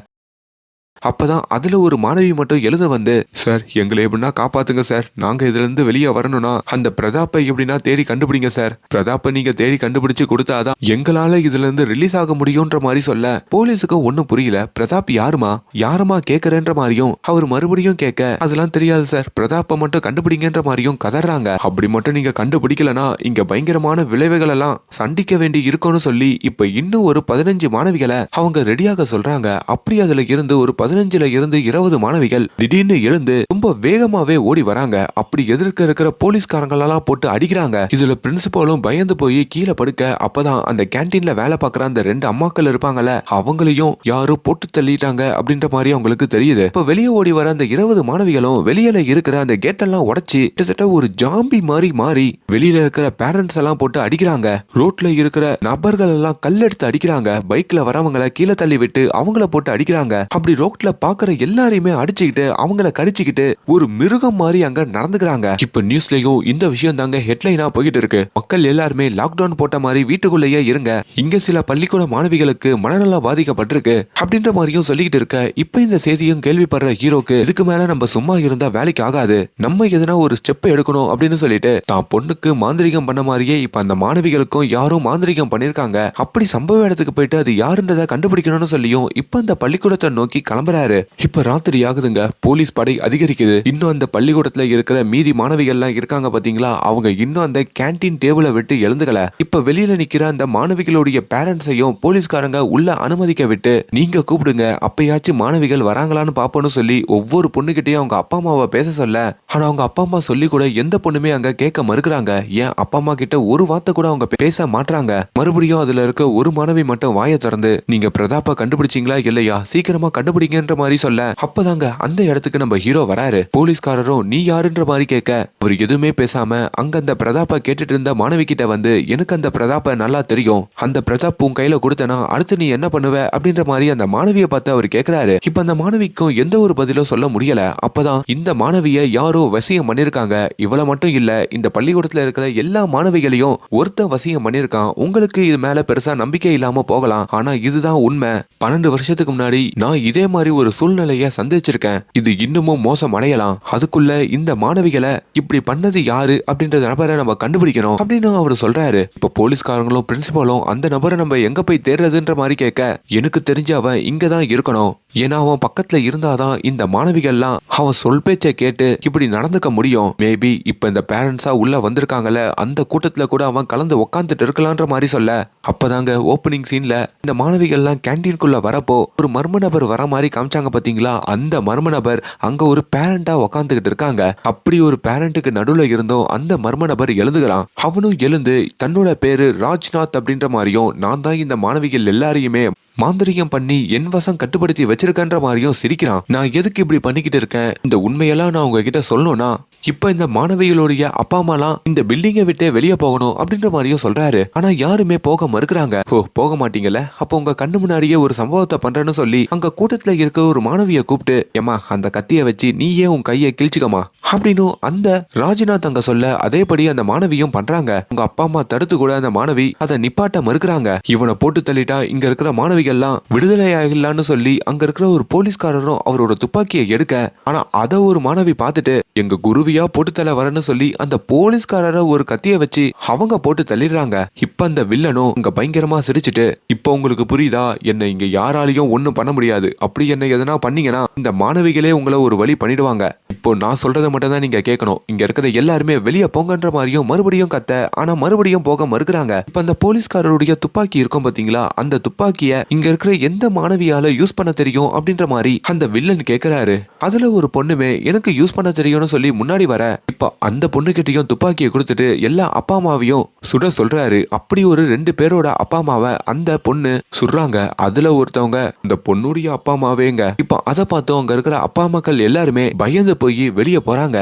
அப்பதான் அதுல ஒரு மாணவி மட்டும் எழுத வந்து, சார் எங்களை எப்படின்னா காப்பாத்துங்க சார், நாங்க இதுல இருந்து வெளியே வரணும்னா அந்த பிரதாப்பை எப்படின்னா தேடி கண்டுபிடிங்க சார், பிரதாப்பை நீங்க தேடி கண்டுபிடிச்சு கொடுத்தாதான் எங்களால இதுல இருந்து ரிலீஸ் ஆக முடியும்ன்ற மாதிரி சொல்ல போலீஸுக்கு ஒண்ணும் புரியல. பிரதாப் யாருமா கேக்குறேன்ற மாதிரியும் அவர் மறுபடியும் கேட்க, அதெல்லாம் தெரியாது சார், பிரதாப்பை மட்டும் கண்டுபிடிங்கன்ற மாதிரியும் கதறாங்க. அப்படி மட்டும் நீங்க கண்டுபிடிக்கலனா இங்க பயங்கரமான விளைவுகள் எல்லாம் சந்திக்க வேண்டி இருக்கும்னு சொல்லி இப்ப இன்னும் ஒரு 15 மாணவிகளை அவங்க ரெடியாக சொல்றாங்க. அப்படி அதுல இருந்து ஒரு 15ல இருந்து 20 மாணவிகள் திடீர்னு எழுந்து ரொம்ப வேகமாவே ஓடி வராங்க. அப்படி எதிர்க்க இருக்கிற போலீஸ்காரங்களெல்லாம் போட்டு அடிக்கிறாங்க. இதுல பிரின்சிபாலும் பயந்து போய் கீழே படுக்க, அப்பதான் அந்த கேன்டீன்ல வேலை பார்க்குற அந்த 2 அம்மாக்கள் இருப்பாங்கல்ல, அவங்களையும் யாரும் போட்டு தள்ளிட்டாங்க அப்படின்ற மாதிரி அவங்களுக்கு தெரியுது. இப்ப வெளியே ஓடி வர அந்த 20 மாணவிகளும் வெளியில இருக்கிற அந்த கேட்டெல்லாம் உடைச்சு கிட்டத்தட்ட ஒரு ஜாம்பி மாதிரி மாறி வெளியில இருக்கிற பேரண்ட்ஸ் எல்லாம் போட்டு அடிக்கிறாங்க. ரோட்ல இருக்கிற நபர்கள் எல்லாம் கல்லெடுத்து அடிக்கிறாங்க. பைக்ல வரவங்களை கீழே தள்ளி விட்டு அவங்கள போட்டு அடிக்கிறாங்க. அப்படி ரோட்ல பாக்குற எல்லாரையுமே அடிச்சுக்கிட்டு அவங்கள கடிச்சுக்கிட்டு ஒரு மிருகம் மாதிரி அங்க நடந்துக்கிறாங்க. இப்ப நியூஸ்லயும் இந்த விஷயம் தாங்க ஹெட்லைனா போயிட்டு இருக்கு. மக்கள் எல்லாருமே லாக்டவுன் போட்ட மாதிரி வீட்டுக்குள்ளேயே இருங்க, இங்க சில பள்ளிக்கூட மாணவிகளுக்கு மனநலம் பாதிக்கப்பட்டிருக்கு அப்படின்ற மாதிரியும் சொல்லிக்கிட்டு இருக்க, இப்ப இந்த செய்தியும் கேள்விப்படுற ஹீரோக்கு இதுக்கு மேல நம்ம சும்மா இருந்தா வேலைக்கு ஆகாது, நம்ம எதனா ஒரு ஸ்டெப் எடுக்கணும் அப்படின்னு சொல்லிட்டு தான் பொண்ணுக்கு மாந்திரிகம் பண்ண மாதிரியே இப்ப அந்த மாணவிகளுக்கும் யாரும் மாந்திரிகம் பண்ணிருக்காங்க. அப்படி சம்பவ இடத்துக்கு போயிட்டு அது யாருன்றதை கண்டுபிடிக்கணும்னு சொல்லியும் இப்ப அந்த பள்ளிக்கூடத்தை நோக்கி கிளம்புறாரு. இப்ப ராத்திரி ஆகுதுங்க, போலீஸ் படை அதிகரிக்குது. இன்னும் அந்த பள்ளிக்கூடத்துல இருக்கிற மீதி மாணவிகள் எல்லாம் இருக்காங்க பாத்தீங்களா, அவங்க இன்னும் அந்த கேன்டீன் டேபிளை விட்டு எழுந்துக்கல. இப்ப வெளியில நிக்கிற அந்த மாணவிகளுடைய பேரண்ட்ஸையும் போலீஸ்காரங்க உள்ள அனுமதிக்க விட்டு நீங்க கூப்பிடுங்க, அப்பயாச்சும் மாணவிகள் வராங்களான்னு பாப்போன்னு சொல்லி ஒவ்வொரு பொண்ணுகிட்டையும் அவங்க அப்பா அம்மாவை பேச சொல்ல, ஆனா அவங்க அப்பா அம்மா சொல்லி கூட எந்த பொண்ணுமே அங்க கேட்க மறுக்கிறாங்க. ஏன் அப்பா அம்மா கிட்ட ஒரு வார்த்தை கூட அவங்க பேச மாட்டாங்க. மறுபடியும் அதுல இருக்க ஒரு மாணவி மட்டும் வாயை திறந்து, நீங்க பிரதாப்பை கண்டுபிடிச்சீங்களா இல்லையா, சீக்கிரமா கண்டுபிடிங்கன்ற மாதிரி சொல்ல, அப்பதாங்க அந்த இடத்துக்கு நம்ம ஹீரோ வராரு. போலீஸ்காரரும் நீ யாருன்ற மாதிரி கேட்க, அவர் எதுவுமே பேசாம அங்க அந்த பிரதாப்பை கேட்டுட்டு இருந்த மாணவி கிட்ட வந்து, எனக்கு அந்த பிரதாப்பை நல்லா தெரியும், அந்த பிரதாப் உன் கையில கொடுத்தனா அடுத்து நீ என்ன பண்ணுவ அப்படின்ற மாதிரி அந்த மாணவியை பார்த்து அவர் கேட்கிறாரு. இப்ப அந்த மாணவிக்கும் எந்த ஒரு பதிலும் சொல்ல முடியல. அப்பதான் இந்த மாணவிய யாரோ வசியம் பண்ணிருக்காங்க, இவளை மட்டும் இல்ல இந்த பள்ளிக்கூடத்துல இருக்கிற எல்லா மாணவிகளையும் ஒருத்த வசியம் பண்ணிருக்கான். உங்களுக்கு இது மேல பெருசா நம்பிக்கை இல்லாம போகலாம், ஆனா இதுதான் உண்மை. 12 வருஷத்துக்கு முன்னாடி நான் இதே மாதிரி ஒரு சூழ்நிலைய சந்திச்சிருக்கேன், இது இன்னமும் மோசம் அடையலாம், அதுக்குள்ள இந்த மாணவிகளை இப்படி பண்ணது யாரு அப்படின்ற நபரை நம்ம கண்டுபிடிக்கணும் அப்படின்னு அவர் சொல்றாரு. இப்ப போலீஸ்காரங்களும் பிரின்சிபாலும் அந்த நபரை நம்ம எங்க போய் தேடுறதுன்ற மாதிரி கேட்க, எனக்கு தெரிஞ்ச அவன் இங்கதான் இருக்கணும், ஏன்னா அவன் பக்கத்துல இருந்தாதான் இந்த மாணவிகள்லாம் அவன் சொல் பேச்சை கேட்டு இப்படி நடந்துக்க முடியும். மேபி இப்ப இந்த பேரண்ட்ஸா உள்ள வந்திருக்காங்கல்ல, அந்த கூட்டத்துல கூட அவன் கலந்து உட்காந்துட்டு இருக்கலான்ற மாதிரி சொல்ல, அப்பதாங்க ஓப்பனிங் சீன்ல இந்த மாணவிகள்லாம் கேன்டீனுக்குள்ள வரப்போ ஒரு மர்ம நபர் வர மாதிரி காமிச்சாங்க பாத்தீங்களா, அந்த மர்ம நபர் அங்க ஒரு பேரண்டா உட்காந்துக்கிட்டு இருக்காங்க. அப்படி ஒரு பேரண்ட்டுக்கு நடுவுல இருந்தோம் அந்த மர்ம நபர் எழுதுகிறான். அவனும் எழுந்து தன்னோட பேரு ராஜ்நாத் அப்படின்ற மாதிரியும், நான் தான் இந்த மாணவிகள் எல்லாரையுமே மாந்திரிகம் பண்ணி என் வசம் கட்டுப்படுத்தி வச்சிருக்கன்ற மாதிரியும் சிரிக்கிறான். நான் எதுக்கு இப்படி பண்ணிக்கிட்டு இருக்கேன், இந்த உண்மையெல்லாம் நான் உங்ககிட்ட சொல்லணும்னா இப்ப இந்த மாணவிகளுடைய அப்பா அம்மாலாம் இந்த பில்டிங்கை விட்டே வெளியே போகணும் அப்படின்ற மாதிரியும் சொல்றாரு. ஆனா யாருமே போக மறுக்கிறாங்க. ஓ போக மாட்டீங்கல்ல, அப்போ உங்க கண்ணு முன்னாடியே ஒரு சம்பவத்தை பண்றேன்னு சொல்லி அங்க கூட்டத்துல இருக்க ஒரு மாணவியை கூப்பிட்டு, ஏமா அந்த கத்திய வச்சு நீயே உன் கையை கிழிச்சுக்கமா அப்படின்னு அந்த ராஜ்நாத் அங்க சொல்ல, அதேபடி அந்த மாணவியும் பண்றாங்க. உங்க அப்பா அம்மா தடுத்து கூட அந்த மாணவி அதை நிப்பாட்ட மறுக்கிறாங்க. இவனை போட்டு தள்ளிட்டா இங்க இருக்கிற மாணவிகள்லாம் விடுதலை ஆகலான்னு சொல்லி அங்க இருக்கிற ஒரு போலீஸ்காரரும் அவரோட துப்பாக்கியை எடுக்க, ஆனா அத ஒரு மாணவி பார்த்துட்டு எங்க குருவியா போட்டு தள்ள வரன்னு சொல்லி அந்த போலீஸ்காரரை ஒரு கத்திய வச்சு அவங்க போட்டு தள்ளிடுறாங்க. இப்ப அந்த வில்லனும் இங்க பயங்கரமா சிரிச்சுட்டு, இப்ப உங்களுக்கு புரியுதா, என்ன இங்க யாராலையும் ஒண்ணும் பண்ண முடியாது, அப்படி என்ன எதனா பண்ணீங்கன்னா இந்த மாணவிகளே உங்களை ஒரு வழி பண்ணிடுவாங்க, இப்போ நான் சொல்றதை மட்டும் தான் நீங்க கேட்கணும், இங்க இருக்கிற எல்லாருமே வெளியே போங்கன்ற மாதிரியும் மறுபடியும் கத்த, ஆனா மறுபடியும் போக மறுக்கிறாங்க. இப்ப அந்த போலீஸ்காரருடைய துப்பாக்கி இருக்கும் பாத்தீங்களா, அந்த துப்பாக்கிய இங்க இருக்கிற எந்த மாணவியால யூஸ் பண்ண தெரியும் அப்படின்ற மாதிரி அந்த வில்லன் கேக்குறாரு. அதுல ஒரு பொண்ணுமே எனக்கு யூஸ் பண்ண தெரியும்னு சொல்லி முன்னாடி வர, இப்ப அந்த பொண்ணுகிட்டையும் துப்பாக்கியை கொடுத்துட்டு எல்லா அப்பா அம்மாவையும் சுட சொல்றாரு. அப்படி ஒரு 2 பேரோட அப்பா அம்மாவை அந்த பொண்ணு சுடுறாங்க. அதுல ஒருத்தவங்க இந்த பொண்ணுடைய அப்பா அம்மாவேங்க. இப்ப அதை பார்த்து அங்க இருக்கிற அப்பா அம்மாக்கள் எல்லாருமே பயந்து போய் வெளியே போறாங்க.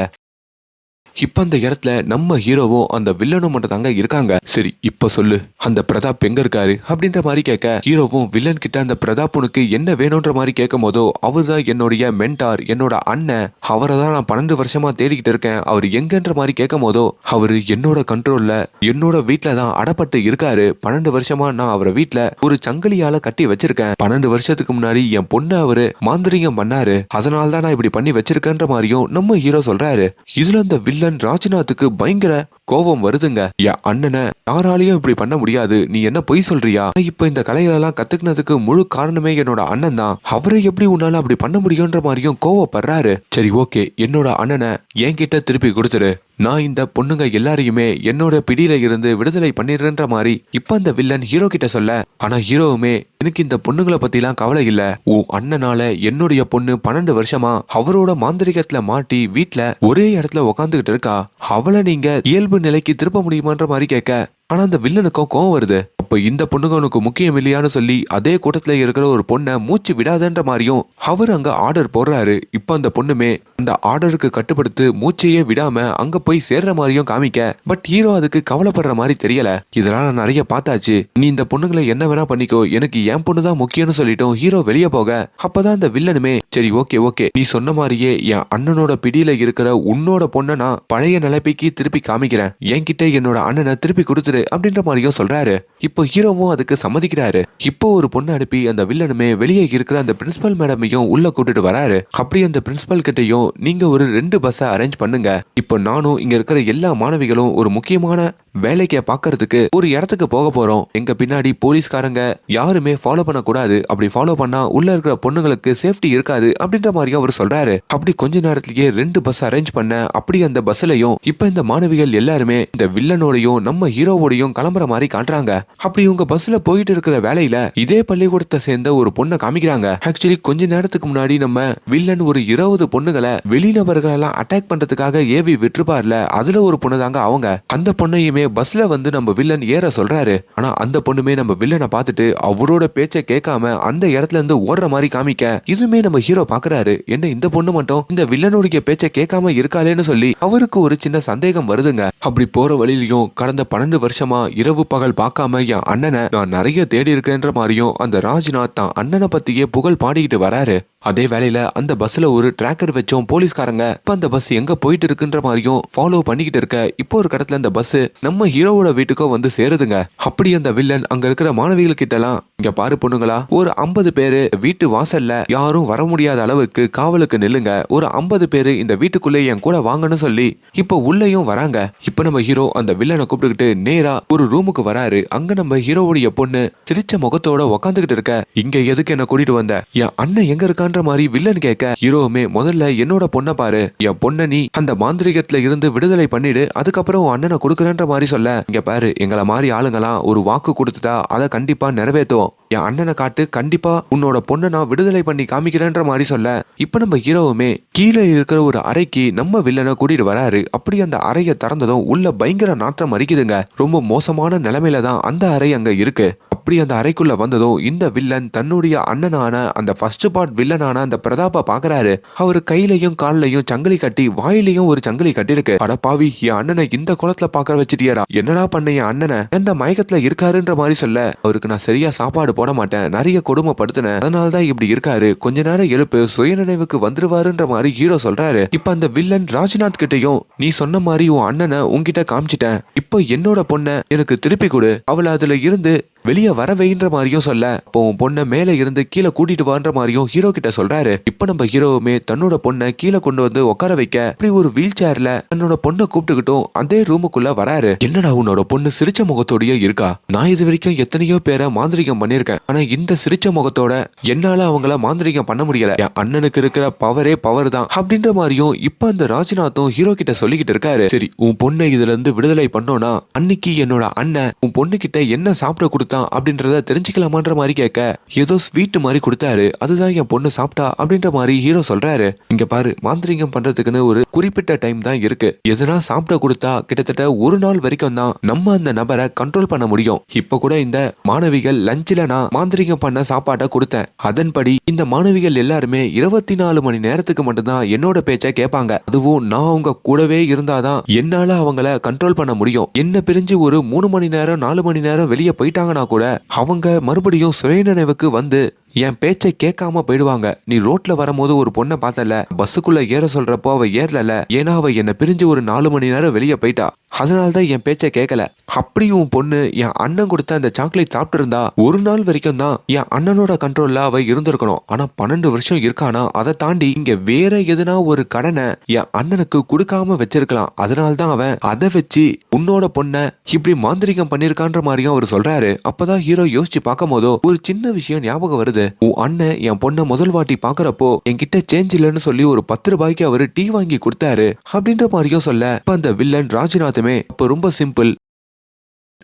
இப்ப அந்த இடத்துல நம்ம ஹீரோவும் அந்த வில்லனும் மட்டும் தாங்க இருக்காங்க. சரி இப்ப சொல்லு, அந்த பிரதாப் எங்க இருக்காரு அப்படின்ற மாதிரி கேட்க, ஹீரோவும் வில்லன் கிட்ட அந்த பிரதாப் உனக்கு என்ன வேணும்ன்ற மாதிரி கேட்கும் போதோ, அவர்தான் என்னுடைய மென்டார், என்னோட அண்ணன், அவரை தான் நான் 12 வருஷமா தேடிக்கிட்டு இருக்கேன், அவர் எங்கன்ற மாதிரி கேட்கும் போதோ, அவரு என்னோட கண்ட்ரோல்ல என்னோட வீட்டுல தான் அடப்பட்டு இருக்காரு. 12 வருஷமா நான் அவரை வீட்டுல ஒரு சங்கிலியால கட்டி வச்சிருக்கேன். 12 வருஷத்துக்கு முன்னாடி என் பொண்ணு அவரு மாந்திரிகம் பண்ணாரு, அதனால தான் நான் இப்படி பண்ணி வச்சிருக்கேன்ற மாதிரியும் நம்ம ஹீரோ சொல்றாரு. இதுல அந்த வில்லன் ராஜ்நாத்துக்கு பயங்கர கோபம் வருதுங்க. என் அண்ணனை யாராலையும் இப்படி பண்ண முடியாது, நீ என்ன பொய் சொல்றியா? இப்ப இந்த கலைகளெல்லாம் கத்துக்கினதுக்கு முழு காரணமே என்னோட அண்ணன் தான், அவரை எப்படி உன்னால அப்படி பண்ண முடியும்ன்ற மாதிரியும் கோவப்படுறாரு. சரி ஓகே, என்னோட அண்ணனை என்கிட்ட திருப்பி கொடுத்துரு, நான் இந்த பொண்ணுங்க எல்லாரையுமே என்னோட பிடியில இருந்து விடுதலை பண்ணிடுறேன்ற மாதிரி இப்ப அந்த வில்லன் ஹீரோ கிட்ட சொல்ல, ஆனா ஹீரோவுமே எனக்கு இந்த பொண்ணுங்களை பத்தி எல்லாம் கவலை இல்ல, உன் அண்ணனால என்னுடைய பொண்ணு 12 வருஷமா அவரோட மாந்திரிகத்துல மாட்டி வீட்டுல ஒரே இடத்துல உக்காந்துகிட்டு இருக்கா, அவளை நீங்க இயல்பு நிலைக்கு திருப்ப முடியுமான்ற மாதிரி கேட்க, ஆனா அந்த வில்லனுக்கும் கோவம் வருது. அப்ப இந்த பொண்ணுங்க உனக்கு முக்கியம் இல்லையான்னு சொல்லி அதே கூட்டத்துல இருக்கிற ஒரு பொண்ணை மூச்சு விடாதன்ற மாதிரியும் அவர் அங்க ஆர்டர் போடுறாரு. இப்ப அந்த பொண்ணுமே அந்த ஆர்டருக்கு கட்டுப்படுத்து மூச்சையே விடாம அங்க போய் சேர்ற மாதிரியும் காமிக்க, பட் ஹீரோ அதுக்கு கவலைப்படுற மாதிரி தெரியல. இதெல்லாம் நான் நிறைய பார்த்தாச்சு, நீ இந்த பொண்ணுங்களை என்ன வேணா பண்ணிக்கோ, எனக்கு என் பொண்ணுதான் முக்கியம்னு சொல்லிட்டோம் ஹீரோ வெளியே போக. அப்பதான் அந்த வில்லனுமே சரி ஓகே ஓகே, நீ சொன்ன மாதிரியே என் அண்ணனோட பிடியில இருக்கிற உன்னோட பொண்ணை நான் பழைய நிலைமைக்கு திருப்பி காமிக்கிறேன், என்கிட்ட என்னோட அண்ணனை திருப்பி கொடுத்துரு அப்படின்ற மாதிரியும் சொல்றாரு. இப்போ ஹீரோவும் அதுக்கு சம்மதிக்கிறாரு. இப்போ ஒரு பொண்ணு அனுப்பி அந்த வில்லனுமே வெளியே இருக்கிற அந்த பிரின்சிபல் மேடமையும் உள்ள கூட்டிட்டு வராரு. அப்படி அந்த பிரின்சிபல் கிட்டையும் நீங்க ஒரு 2 பஸ்ஸை அரேஞ்ச் பண்ணுங்க, இப்போ நானும் இங்க இருக்கிற எல்லா மாணவிகளும் ஒரு முக்கியமான வேலைக்கு பாக்குறதுக்கு ஒரு இடத்துக்கு போக போறோம், எங்க பின்னாடி போலீஸ்காரங்க யாருமே ஃபாலோ பண்ண கூடாது, அப்படி ஃபாலோ பண்ணா உள்ள இருக்கிற பொண்ணுங்களுக்கு சேஃப்டி இருக்காது அப்படின்ற மாதிரியும் அவர் சொல்றாரு. அப்படி கொஞ்ச நேரத்திலேயே 2 பஸ் அரேஞ்ச் பண்ண, அப்படி அந்த பஸ்லயும் இப்ப இந்த மாணவிகள் எல்லாருமே இந்த வில்லனோடையும் நம்ம ஹீரோவோடையும் கிளம்புற மாதிரி காட்டுறாங்க. அப்படி உங்க பஸ்ல போயிட்டு இருக்கிற வேலையில இதே பள்ளிக்கூடத்தை சேர்ந்த ஒரு பொண்ணை காமிக்கிறாங்க. ஆக்சுவலி கொஞ்ச நேரத்துக்கு முன்னாடி நம்ம வில்லன் ஒரு 20 பொண்ணுகளை வெளிநபர்கள் எல்லாம் அட்டாக் பண்றதுக்காக ஏவி விட்டுருப்பார்ல, அதுல ஒரு பொண்ணு தாங்க அவங்க. அந்த பொண்ணையுமே பஸ்ல வந்து நம்ம வில்லன் ஏற சொல்றாரு. ஆனா அந்த பொண்ணுமே நம்ம வில்லனை பார்த்துட்டு அவரோட பேச்சை கேட்காம அந்த இடத்துல இருந்து ஓடுற மாதிரி காமிக்க, இதுமே நம்ம ஹீரோ பாக்குறாரு, என்ன இந்த பொண்ணு மட்டும் இந்த வில்லனுடைய பேச்சை கேட்காம இருக்காளேன்னு சொல்லி அவருக்கு ஒரு சின்ன சந்தேகம் வருதுங்க. அப்படி போற வழியிலையும் கடந்த 12 வருஷமா இரவு பகல் பார்க்காம என் அண்ணனை நான் நிறைய தேடி இருக்கேன்ற மாதிரியும் அந்த ராஜ்நாத் தான் அண்ணனை பத்தியே புகழ் பாடிக்கிட்டு வராரு. அதே வேளையில அந்த பஸ்ல ஒரு டிராக்கர் வச்சோம் போலீஸ்காரங்க இப்ப அந்த பஸ் எங்க போயிட்டு இருக்குன்ற மாதிரியும் ஃபாலோ பண்ணிக்கிட்டு இருக்க, இப்போ ஒரு கடத்துல அந்த பஸ் நம்ம ஹீரோவோட வீட்டுக்கோ வந்து சேருதுங்க. அப்படி அந்த வில்லன் அங்க இருக்கிற மாணவிகள் கிட்ட எல்லாம், இங்க பாரு பொண்ணுங்களா, ஒரு 50 பேரு வீட்டு வாசல்ல யாரும் வர முடியாத அளவுக்கு காவலுக்கு நில்லுங்க, ஒரு 50 பேரு இந்த வீட்டுக்குள்ளே என் கூட வாங்கன்னு சொல்லி இப்ப உள்ளேயும் வராங்க. இப்ப நம்ம ஹீரோ அந்த வில்லனை கூப்பிட்டுக்கிட்டு நேரா ஒரு ரூமுக்கு வராரு. அங்க நம்ம ஹீரோவுடைய பொண்ணு சிரிச்ச முகத்தோட உக்காந்துகிட்டு இருக்க, இங்க எதுக்கு என்ன கூட்டிட்டு வந்த, என் அண்ணன் எங்க இருக்கான்ற மாதிரி வில்லன் கேட்க, ஹீரோவுமே முதல்ல என்னோட பொண்ணை பாரு, என் பொண்ணை நீ அந்த மாந்திரிகத்துல இருந்து விடுதலை பண்ணிடு, அதுக்கப்புறம் அண்ணனை கொடுக்குறேன்ற மாதிரி சொல்ல, இங்க பாரு எங்களை மாதிரி ஆளுங்களாம் ஒரு வாக்கு கொடுத்துட்டா அதை கண்டிப்பா நிறைவேற்றுவோம், என் அண்ணனை காட்டு, கண்டிப்பா உன்னோட பொண்ணை நான் விடுதலை பண்ணி காமிக்கிறேன்ற மாதிரி சொல்ல, இப்ப நம்ம ஹீரோவுமே கீழே இருக்கிற ஒரு அறைக்கு நம்ம வில்லனை கூட்டிட்டு வராரு. அப்படி அந்த அறையை திறந்ததும் உள்ள பயங்கர நாற்றம் அடிக்குதுங்க. ரொம்ப மோசமான நிலைமையில தான் அந்த அறை அங்க இருக்கு. அப்படி அந்த அறைக்குள்ள வந்ததும் இந்த வில்லன் தன்னுடைய அண்ணனான அந்த ஃபர்ஸ்ட் பார்ட் வில்லனான அந்த பிரதாப்ப பாக்குறாரு. அவரு கையிலையும் கால்லையும் சங்கிலி கட்டி வாயிலையும் ஒரு சங்கிலி கட்டிருக்கு. அட பாவி, என் அண்ணனை இந்த குளத்துல பாக்க வச்சிட்டியரா, என்னடா பண்ண என் அண்ணனை, எந்த மயக்கத்துல இருக்காருன்ற மாதிரி சொல்ல, அவருக்கு நான் சரியா சாப்பாடு போட மாட்டேன், நிறைய கொடுமைப்படுத்தினேன், அதனாலதான் இப்படி இருக்காரு, கொஞ்ச நேரம் எழுப்பு சுயநினைவுக்கு வந்துருவாருன்ற மாதிரி ஹீரோ சொல்றாரு. இப்ப அந்த வில்லன் ராஜ்நாத் கிட்டையும், நீ சொன்ன மாதிரி உன் அண்ணனை உன்கிட்ட காமிச்சிட்டேன், இப்போ என்னோட பொண்ணை எனக்கு திருப்பி கொடு, அவளை அதுல இருந்து வெளியே வர வைன்ற மாதிரியும் சொல்ல, இப்போ உன் பொண்ணை மேல இருந்து கீழே கூட்டிட்டு வான்ற மாதிரியும் ஹீரோ கிட்ட சொல்றாரு. இப்ப நம்ம ஹீரோவுமே தன்னோட பொண்ணை கீழே கொண்டு வந்து உட்கார வைக்க, அப்படி ஒரு வீல் சேர்ல தன்னோட பொண்ணை கூப்பிட்டுக்கிட்டும் அதே ரூமுக்குள்ள வராரு. என்னடா உன்னோட பொண்ணு சிரிச்ச முகத்தோடய இருக்கா, நான் இது வரைக்கும் எத்தனையோ பேரை மாந்திரிகம் பண்ணிருக்கேன், ஆனா இந்த சிரிச்ச முகத்தோட என்னால அவங்கள மாந்திரிகம் பண்ண முடியல, என் அண்ணனுக்கு இருக்கிற பவரே பவர் தான் அப்படின்ற மாதிரியும் இப்ப அந்த ராஜ்நாத்தும் ஹீரோ கிட்ட சொல்லிக்கிட்டு இருக்காரு. சரி, உன் பொண்ணை இதுல இருந்து விடுதலை பண்ணோம்னா அன்னைக்கு என்னோட அண்ணன் உன் பொண்ணு கிட்ட என்ன சாப்பிட கொடுத்த கொடுத்தான் அப்படின்றத தெரிஞ்சுக்கலாமான்ற மாதிரி கேட்க ஏதோ ஸ்வீட் மாதிரி கொடுத்தாரு, அதுதான் என் பொண்ணு சாப்பிட்டா அப்படின்ற மாதிரி ஹீரோ சொல்றாரு. இங்க பாரு, மாந்திரிகம் பண்றதுக்குன்னு ஒரு குறிப்பிட்ட டைம் தான் இருக்கு. எதுனா சாப்பிட கொடுத்தா கிட்டத்தட்ட ஒரு நாள் வரைக்கும் தான் நம்ம அந்த நபரை கண்ட்ரோல் பண்ண முடியும். இப்ப கூட இந்த மாணவிகள் லஞ்சில நான் மாந்திரிகம் பண்ண சாப்பாட்டை கொடுத்தேன். அதன்படி இந்த மாணவிகள் எல்லாருமே 24 மணி நேரத்துக்கு மட்டும்தான் என்னோட பேச்சை கேட்பாங்க. அதுவும் நான் அவங்க கூடவே இருந்தாதான் என்னால அவங்கள கண்ட்ரோல் பண்ண முடியும். என்ன பிரிஞ்சு ஒரு 3 மணி நேரம் 4 மணி நேரம் வெளியே போயிட்டாங்கன்னா கூட அவங்க மறுபடியும் சுயநினைவுக்கு வந்து என் பேச்சை கேட்காம போயிடுவாங்க. நீ ரோட்ல வரும்போது ஒரு பொண்ணை பார்த்தல, பஸ்ஸுக்குள்ள ஏற சொல்றப்போ அவ ஏறல, ஏன்னா அவ என்ன பிரிஞ்சு ஒரு 4 மணி நேரம் வெளியே போயிட்டா, அதனால்தான் என் பேச்சை கேட்கல. அப்படியும் பொண்ணு என் அண்ணன் கொடுத்த அந்த சாக்லேட் சாப்பிட்டு இருந்தா ஒரு நாள் வரைக்கும் தான் என் அண்ணனோட கண்ட்ரோல்ல அவ இருந்திருக்கணும். ஆனா 12 வருஷம் இருக்கானா, அதை தாண்டி இங்க வேற எதுனா ஒரு கடனை என் அண்ணனுக்கு கொடுக்காம வச்சிருக்கலாம். அதனால்தான் அவன் அதை வச்சு உன்னோட பொண்ணை இப்படி மாந்திரிகம் பண்ணிருக்கான்ற மாதிரியும் அவர் சொல்றாரு. அப்பதான் ஹீரோ யோசிச்சு பார்க்கும் போதோ ஒரு சின்ன விஷயம் ஞாபகம் வருது. உன் அண்ணன் என் பொண்ணை முதல் வாட்டி பாக்குறப்போ என்கிட்ட சேஞ்ச் இல்லைன்னு சொல்லி ஒரு 10 ரூபாய்க்கு அவரு டீ வாங்கி கொடுத்தாரு அப்படின்ற மாதிரியும் சொல்ல, இப்ப அந்த வில்லன் ராஜ்நாத்துமே இப்ப ரொம்ப சிம்பிள்,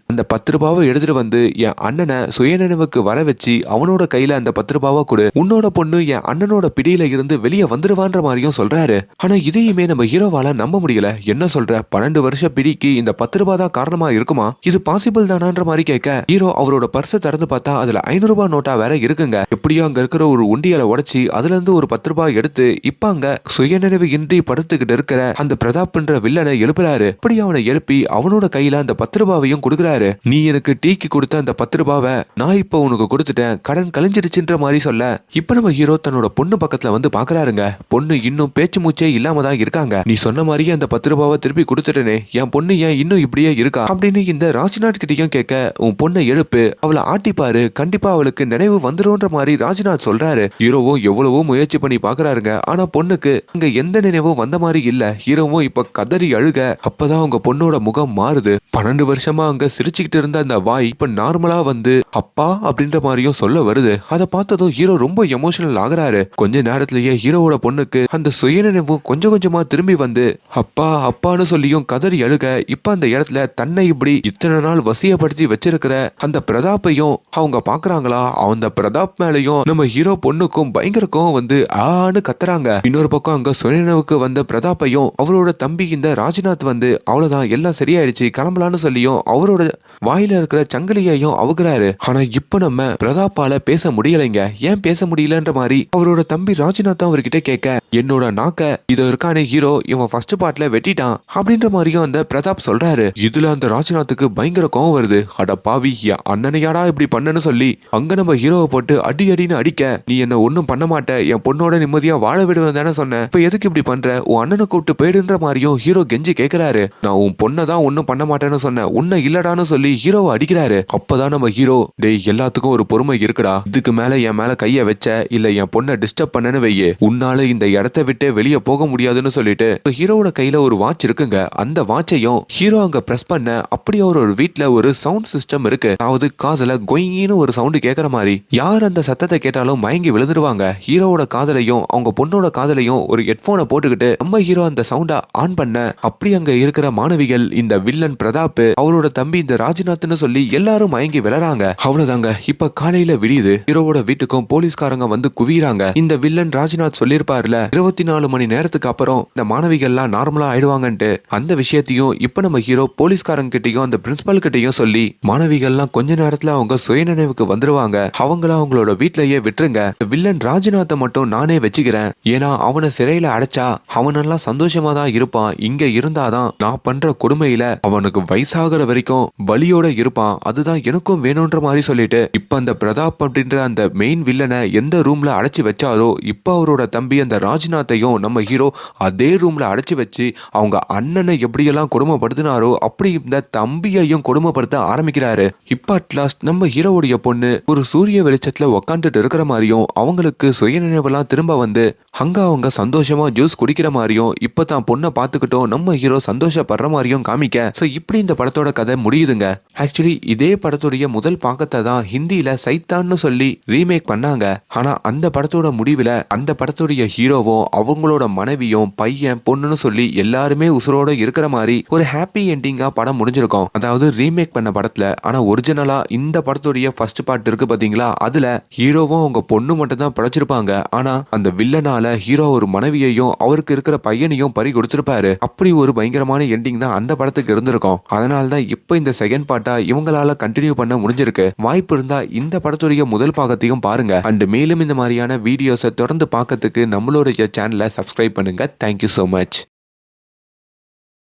அந்த 10 ரூபாவை எடுத்துட்டு வந்து என் அண்ணனை சுயநினைவுக்கு வர வச்சு அவனோட கையில அந்த 10 ரூபாவை கொடு, உன்னோட பொண்ணு என் அண்ணனோட பிடியில இருந்து வெளியே வந்துருவான்ற மாதிரியும் சொல்றாரு. ஆனா இதையுமே நம்ம ஹீரோவால நம்ப முடியல. என்ன சொல்ற, 12 வருஷ பிடிக்கு இந்த 10 ரூபாய் தான் காரணமா இருக்குமா, இது பாசிபிள் தானான்ற மாதிரி கேட்க ஹீரோ அவரோட பர்ஸை திறந்து பார்த்தா அதுல 500 ரூபாய் நோட்டா வேற இருக்குங்க. எப்படியோ அங்க இருக்கிற ஒரு உண்டியலை உடைச்சி அதுல இருந்து ஒரு 10 ரூபாய் எடுத்து இப்ப அங்க சுயநினைவு இன்றி படுத்துக்கிட்டு இருக்கிற அந்த பிரதாப்ன்ற வில்லனை எழுப்புறாரு. இப்படி அவனை எழுப்பி அவனோட கையில அந்த 10 ரூபாவையும் கொடுக்குறாரு. நீ எனக்கு டீக்கு கொடுத்த அந்த 10 ரூபாவை நான் இப்ப உனக்கு கொடுத்துட்டேன், கடன் கழிஞ்சிருச்சுன்ற மாதிரி சொல்ல, இப்ப நம்ம ஹீரோ தன்னோட பொண்ணு பக்கத்துல வந்து பாக்குறாருங்க. பொண்ணு இன்னும் பேச்சு மூச்சே இல்லாம தான் இருக்காங்க. நீ சொன்ன மாதிரியே அந்த 10 ரூபாவை திருப்பி கொடுத்துட்டேனே, என் பொண்ணு ஏன் இன்னும் இப்படியே இருக்கா அப்படின்னு இந்த ராஜ்நாத் கிட்டையும் கேட்க, உன் பொண்ணை எழுப்பு, அவளை ஆட்டிப்பாரு, கண்டிப்பா அவளுக்கு நினைவு வந்துரும்ன்ற மாதிரி ராஜ்நாத் சொல்றாரு. ஹீரோவும் எவ்வளவோ முயற்சி பண்ணி பாக்குறாருங்க. ஆனா பொண்ணுக்கு அங்க எந்த நினைவும் வந்த மாதிரி இல்ல. ஹீரோவும் இப்ப கதறி அழுக, அப்பதான் அவங்க பொண்ணோட முகம் மாறுது. 12 வருஷமா அங்க சிரிச்சுக்கிட்டு இருந்த அந்த வாய் இப்ப நார்மலா வந்து அப்பா அப்படின்ற மாதிரியும் சொல்ல வருது. அதை பார்த்ததும் ஹீரோ ரொம்ப எமோஷனல் ஆகுறாரு. கொஞ்ச நேரத்திலேயே ஹீரோவோட பொண்ணுக்கு அந்த சுயநினைவு கொஞ்சம் கொஞ்சமா திரும்பி வந்து அப்பா அப்பான்னு சொல்லியும் கதறி அழுக, இப்ப அந்த இடத்துல தன்னை இப்படி இத்தனை நாள் வசியப்படுத்தி வச்சிருக்கிற அந்த பிரதாப்பையும் அவங்க பாக்குறாங்களா. அந்த பிரதாப் மேலையும் நம்ம ஹீரோ பொண்ணுக்கும் பயங்கரக்கும் வந்து ஆன்னு கத்துறாங்க. இன்னொரு பக்கம் அங்க சுயநினைவுக்கு வந்த பிரதாப்பையும் அவரோட தம்பி இந்த ராஜ்நாத் வந்து அவ்வளவுதான் எல்லாம் சரியாயிடுச்சு கிளம்பலான்னு சொல்லியும் அவரோட வாயில இருக்கிற சங்கிலியையும் அவுக்குறாரு. ஆனா இப்ப நம்ம பிரதாப்பால பேச முடியலைங்க. ஏன் பேச முடியலன்ற மாதிரி அவரோட தம்பி ராஜ்நாத் அவர்கிட்ட கேட்க, என்னோட நாக்க இத இருக்கானே ஹீரோ இவன் ஃபர்ஸ்ட் பார்ட்ல வெட்டிட்டான் அப்படின்ற மாதிரியும் அந்த பிரதாப் சொல்றாரு. இதுல அந்த ராஜ்நாத்துக்கு பயங்கர கோவம் வருது. அட பாவி, என் அண்ணனையாடா இப்படி பண்ணனு சொல்லி அங்க நம்ம ஹீரோவை போட்டு அடி அடின்னு அடிக்க, நீ என்ன ஒன்னும் பண்ண மாட்ட, என் பொண்ணோட நிம்மதியா வாழ விடுவேன் தானே சொன்ன, இப்ப எதுக்கு இப்படி பண்ற, உன் அண்ணனை கூப்பிட்டு போயிடுன்ற மாதிரியும் ஹீரோ கெஞ்சி கேட்கிறாரு. நான் உன் பொண்ணை தான் ஒன்னும் பண்ண மாட்டேன்னு சொன்னேன், உன்னை இல்லடான்னு சொல்லி ஹீரோவை அடிக்கிறாரு. அப்பதான் நம்ம ஹீரோ, டேய் எல்லாத்துக்கும் ஒரு பொறுமை இருக்குடா, இதுக்கு மேல என் மேல கைய வச்ச இல்ல என் பொண்ணை டிஸ்டர்ப் பண்ணனு வையே, உன்னால இந்த இடத்தை விட்டு வெளியே போக முடியாதுன்னு சொல்லிட்டு ஹீரோவோட கையில ஒரு வாட்ச் இருக்குங்க. அந்த வாட்சையும் ஹீரோ அங்க பிரஸ் பண்ண அப்படி ஒரு வீட்ல ஒரு சவுண்ட் சிஸ்டம் இருக்கு. அதாவது காதுல கொயின்னு ஒரு சவுண்ட் கேட்கற மாதிரி யார் அந்த சத்தத்தை கேட்டாலும் மயங்கி விழுந்துருவாங்க. ஹீரோவோட காதலையும் அவங்க பொண்ணோட காதலையும் ஒரு ஹெட்போனை போட்டுக்கிட்டு நம்ம ஹீரோ அந்த சவுண்டை ஆன் பண்ண அப்படி அங்க இருக்கிற மாணவிகள் இந்த வில்லன் பிரதாப் அவரோட தம்பி இந்த ராஜ்நாத்னு சொல்லி எல்லாரும் மயங்கி விளறாங்க. அவ்வளவுதாங்க. இப்ப காலையில விடியுது. ஹீரோவோட வீட்டுக்கும் போலீஸ்காரங்க வந்து குவியறாங்க. இந்த வில்லன் ராஜ்நாத் சொல்லிருப்பாருல 24 மணி நேரத்துக்கு அப்புறம் இந்த மாணவிகள்லாம் நார்மலா ஆயிடுவாங்கன்ட்டு, அந்த விஷயத்தையும் இப்ப நம்ம ஹீரோ போலீஸ்காரங்க கிட்டையும் அந்த பிரின்சிபல் கிட்டையும் சொல்லி மாணவிகள்லாம் கொஞ்ச நேரத்துல அவங்க சுயநினைவுக்கு வந்துருவாங்க, அவங்கள அவங்களோட வீட்லயே விட்டுருங்க, வில்லன் ராஜ்நாத்தை மட்டும் நானே வச்சுக்கிறேன், ஏன்னா அவனை சிறையில அடைச்சா அவனெல்லாம் சந்தோஷமா தான் இருப்பான், இங்க இருந்தாதான் நான் பண்ற கொடுமையில அவனுக்கு வயசாகிற வரைக்கும் பலியோட இருப்பான், அதுதான் எனக்கும் வேணும்ன்ற மாதிரி சொல்லிட்டு இப்ப அந்த பிரதாப் அப்படின்ற அந்த மெயின் வில்லனை எந்த ரூம்ல அடைச்சு வச்சாரோ இப்ப அவரோட தம்பி அந்த ராஜ்நாத்தையும் நம்ம ஹீரோ அதே ரூம்ல அடைச்சு வச்சு அவங்க அண்ணனை எப்படியெல்லாம் கொடுமைப்படுத்தினாரோ அப்படி இந்த தம்பியையும் கொடுமைப்படுத்த ஆரம்பிக்கிறாரு. இப்ப அட்லாஸ்ட் நம்ம ஹீரோவுடைய பொண்ணு ஒரு சூரிய வெளிச்சத்துல உக்காந்துட்டு இருக்கிற மாதிரியும் அவங்களுக்கு சுயநினைவெல்லாம் திரும்ப வந்து அங்க அவங்க சந்தோஷமா ஜூஸ் குடிக்கிற மாதிரியும் இப்ப தான் பொண்ணை பார்த்துக்கிட்டோம் நம்ம ஹீரோ சந்தோஷப்படுற மாதிரியும் காமிக்க. சோ இப்படி இந்த படத்தோட கதை முடியுதுங்க. ஆக்சுவலி இதே படத்துடைய முதல் பாகத்தை தான் ஹிந்தியில சைத்தான்னு சொல்லி ரீமேக் பண்ணாங்க. ஆனா அந்த படத்தோட முடிவுல அந்த படத்துடைய ஹீரோவும் அவங்களோட மனைவியும் பையன் பொண்ணுன்னு சொல்லி எல்லாருமே உசுரோட இருக்கிற மாதிரி ஒரு ஹாப்பி என்டிங்கா படம் முடிஞ்சிருக்கும். அதாவது ரீமேக் பண்ண படத்துல. ஆனா ஒரிஜினலா இந்த படத்துடைய ஃபர்ஸ்ட் பார்ட் இருக்கு பாத்தீங்களா, அதுல ஹீரோவும் அவங்க பொண்ணு மட்டும் தான் படைச்சிருப்பாங்க. ஆனா அந்த வில்லனால ஹீரோ ஒரு மனைவியையும் அவருக்கு இருக்கிற பையனையும் பறி கொடுத்திருப்பாரு. அப்படி ஒரு பயங்கரமான எண்டிங் தான் அந்த படத்துக்கு இருந்திருக்கும். அதனாலதான் இப்ப இந்த செகண்ட் பார்ட்டா இவங்களால கண்டினியூ பண்ண முடிஞ்சிருக்கு. வாய்ப்பு இருந்தா இந்த படத்துடைய முதல் பாகத்தையும் பாருங்க. அண்ட் மேலும் இந்த மாதிரியான வீடியோஸை தொடர்ந்து பார்க்கறதுக்கு நம்மளுடைய சேனலை சப்ஸ்கிரைப் பண்ணுங்க. Thank you so much.